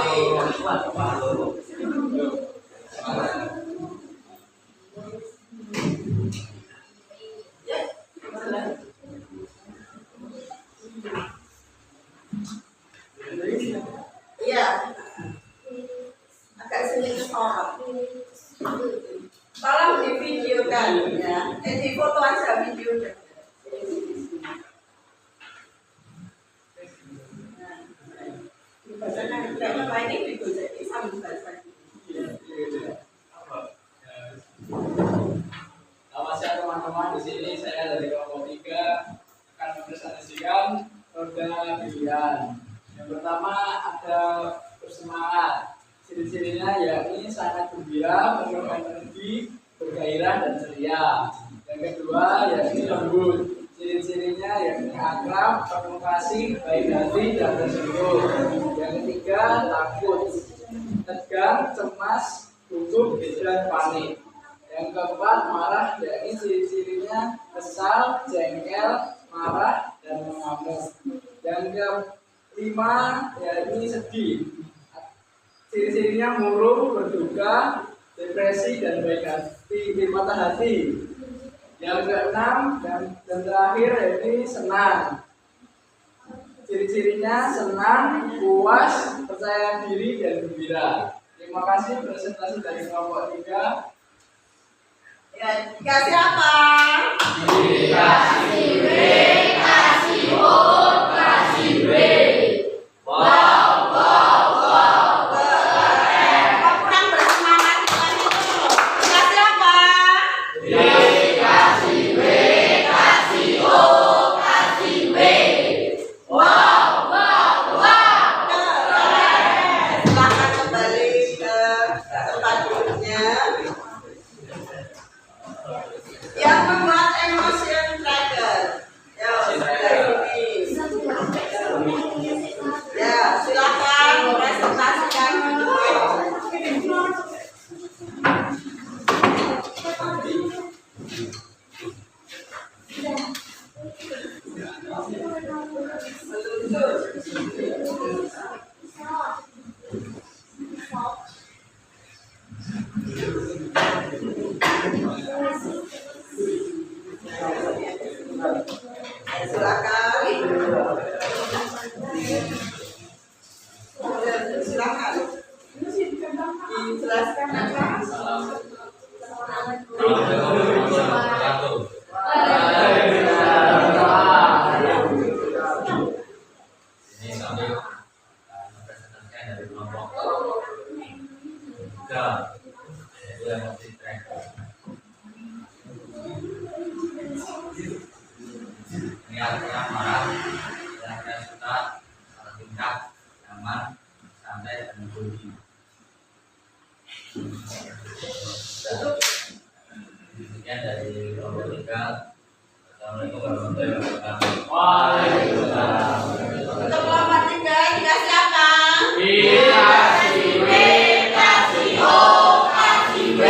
S1: Iya. Agak sini ke sorot. Tolong divideokan ya. Di foto aja videonya. Dibacakan tidak apa ini dibaca sambil baca.
S2: Selamat siang teman-teman, di sini saya dari kelompok 3 akan mempresentasikan roda pilihan. Yang pertama ada bersemangat. Ciri-cirinya yakni sangat gembira, penuh energi, bergairah dan ceria. Yang kedua yakni lembut. Ciri-cirinya yakni akrab, penuh kasih, baik hati dan tersinggung. Yang ketiga takut. tegang, cemas, gugup, dan panik. Yang keempat, marah, yakni ciri-cirinya kesal, jengkel, marah, dan mengamuk. Yang kelima, yakni sedih. Ciri-cirinya murung, berduka, depresi, dan baik hati, patah hati. Yang keenam dan terakhir yakni senang. Ciri-cirinya senang, puas, percaya diri, dan gembira. Terima kasih presentasi dari kelompok 3.
S1: Ya, dikasih apa?
S3: Dikasih W, kasih O, kasih W.
S1: Kok kurang bersemangat lagi tuh? Dikasih apa?
S3: Dikasih W, kasih O, kasih W.
S1: Keren. Silahkan kembali ke tempat duduknya. Yang membuat emotion tracker. Ya, dari sini. Ya, silakan presentasikan. Silakan. Silakan. Dijelaskan apa?
S3: Ini kami presentasikan dari kelompok 3, yaitu emosi tracker. Ini artinya marah, artinya suka, salah tingkah, nyaman, santai, dan budi. Demikian dari kelompok 3. Assalamualaikum warahmatullahi wabarakatuh. Waalaikumsalam.
S1: Untuk kelompok 3 dikasih apa?
S3: Dikasih W, kasih O, kasih W.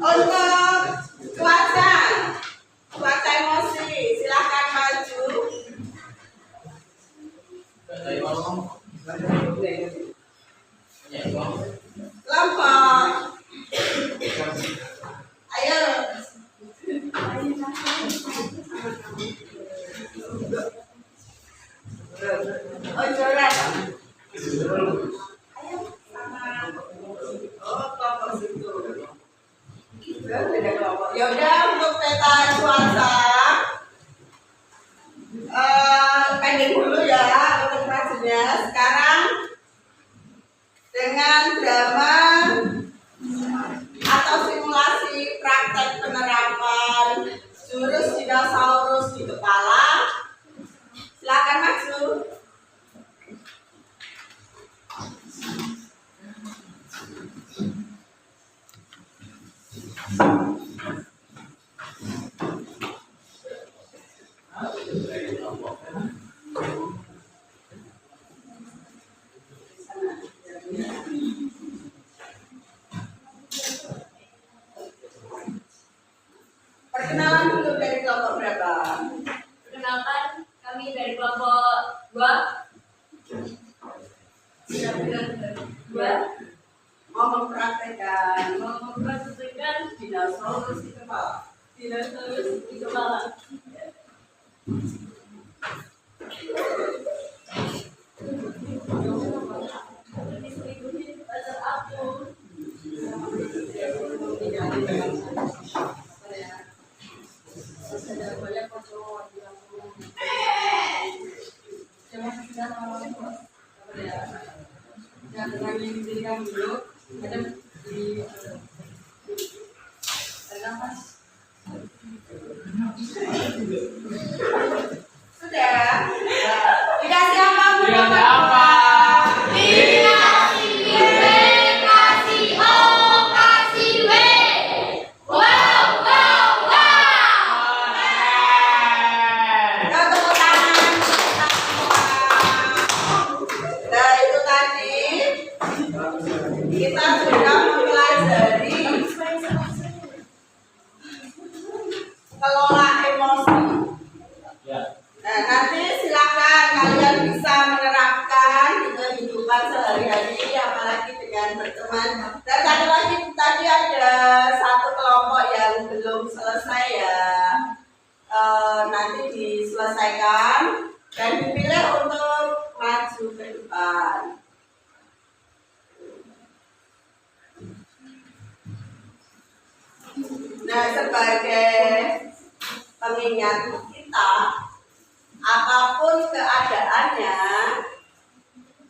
S1: Untuk cuaca emosi, silakan maju. Kelompok, ayo. Oh, joran. Ayo sama. Oh, kelompok situ. Beda kelompok. Ya udah, untuk peta cuaca pendek dulu ya untuk majunya. Sekarang dengan drama atau simulasi praktek penerapan jurus dinosaurus di kepala, silakan maju. Perkenalan dulu dari kelompok berapa?
S5: Perkenalkan, kami dari kelompok 2.
S1: Mau mempraktekkan
S5: Mempraktikkan
S1: dinosaurus di kepala.
S5: dinosaurus di kepala. Distribusi pasar aku.
S1: Sudah. Dikasih apa?
S3: Dikasih apa?
S5: Kasih O, kasih W. Wow, wow.
S1: kelola emosi.
S2: Ya.
S1: Nah, nanti silakan kalian bisa menerapkan di kehidupan sehari-hari, apalagi dengan berteman. Dan satu lagi, tadi ada satu kelompok yang belum selesai ya. Nanti diselesaikan dan dipilih untuk maju ke depan. Nah, sebagai pengingat kita, apapun keadaannya,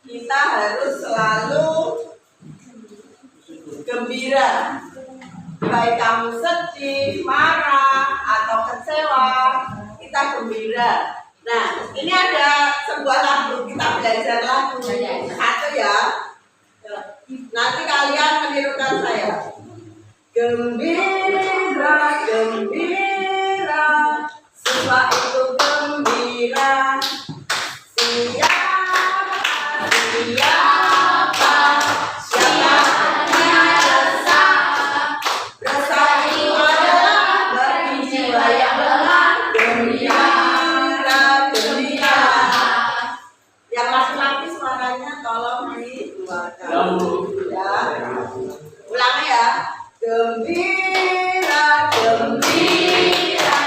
S1: kita harus selalu gembira. Baik kamu sedih, marah, atau kecewa, kita gembira. Nah, ini ada sebuah lagu, kita belajar lagu satu ya. Nanti kalian menirukan saya. Gembira, gembira, siswa itu gembira. Siapa, siapa resah. Resah itu adalah bagi jiwa yang lemah. Gembira, gembira. Yang laki-laki suaranya tolong dikeluarkan. Ya. Ulangi ya. Gembira, gembira,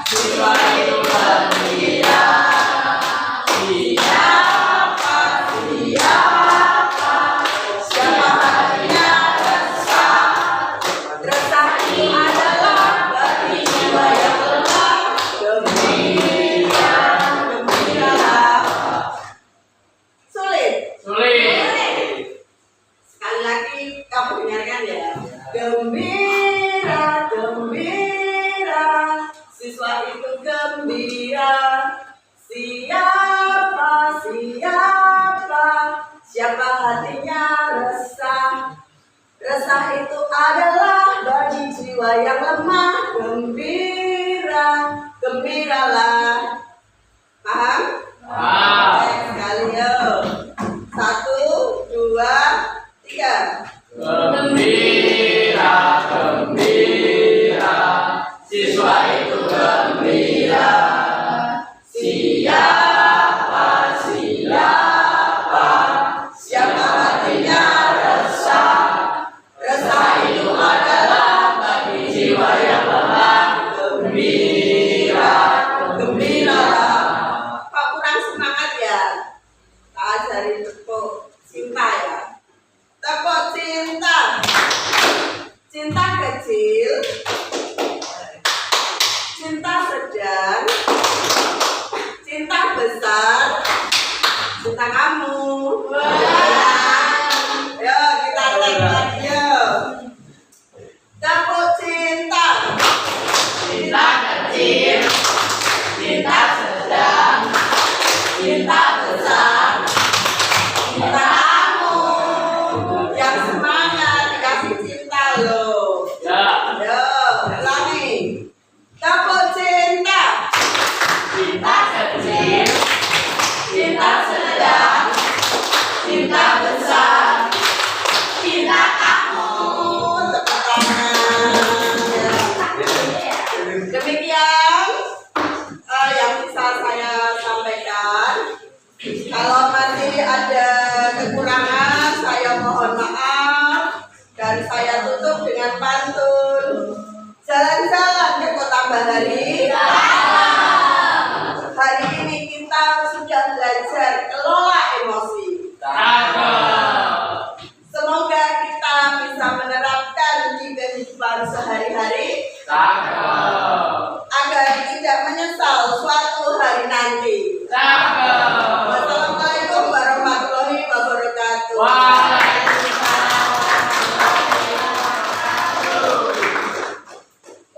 S1: siswa itu gembira. Siapa, siapa hatinya resah. Resah itu adalah bagi jiwa yang lemah. Gembira, gembiralah. Sulit?
S2: Sulit.
S1: Sekali lagi kamu dengarkan ya. Gembira, gembira, siswa itu gembira. Siapa, siapa hatinya resah. Resah itu adalah bagi jiwa yang lemah. Gembira, gembiralah. Paham?
S2: Paham.
S1: Sekali yuk. 1, 2, 3.
S2: Gembira, gembira, siswa itu gembira. Siapa, siapa hatinya resah. Resah itu adalah bagi jiwa yang lemah. Gembira,
S1: Gembiralah. Kok kurang semangat ya? Tak ajarin tepuk cinta ya. Tepuk cinta. Cinta kecil, cinta sedang, cinta besar, cinta kamu. Yo, kita cek lagi yuk. Tepuk cinta.
S2: cinta kecil, cinta sedang, cinta besar,
S1: Cinta kamu yang semangat dikasih cinta loh.
S2: ya.
S1: Yo, ulangi. Tepuk cinta.
S2: Cinta kecil, cinta sedang, cinta besar, cinta kamu.
S1: Tepuk tangan. Demikian